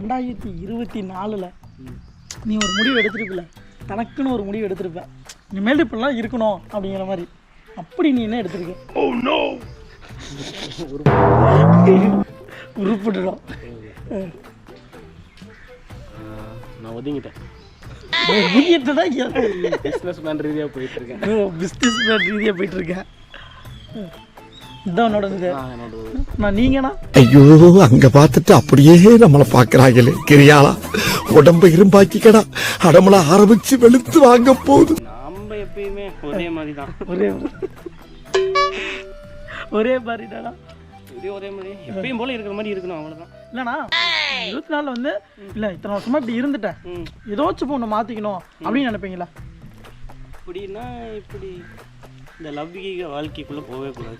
2024 நீ ஒரு முடிவு எடுத்துருப்பில்ல, தனக்குன்னு ஒரு முடிவு எடுத்திருப்ப, இனிமேல் இப்படிலாம் இருக்கணும் அப்படிங்கிற மாதிரி. அப்படி நீ என்ன எடுத்திருக்க? உருப்பிட்டுடும். நான் ஒதுங்கிட்டேன். பிஸ்னஸ் மேன் ரீதியாக போயிட்டுருக்கேன். பிஸ்னஸ் மேன் ரீதியாக போயிட்டுருக்கேன். இதான் என்னோட இது. நான் நீங்கண்ணா? ஐயோ, அங்க பார்த்துட்டு அப்படியே நம்மளை பாக்குறாங்களே. கிரியாளா உடம்ப இரும்பாக்கிக்கடா, அடமள ஆரம்பிச்சு வெளுத்து வாங்க போகுது. நம்ம எப்பயுமே ஒரே மாதிரி தான். ஒரே மாதிரிடாடா. ஒரே மாதிரி எப்பயும் போல இருக்கிற மாதிரி இருக்கணும், அவ்வளோதான். இல்லைண்ணா, 24 வந்து இல்லை இத்தனை வருஷமா இப்படி இருந்துட்டேன், ஏதாச்சும் ஒன்று மாற்றிக்கணும் அப்படின்னு நினைப்பீங்களா? இப்படின்னா இப்படி இந்த லவ்விக வாழ்க்கைக்குள்ளே போகவே கூடாது.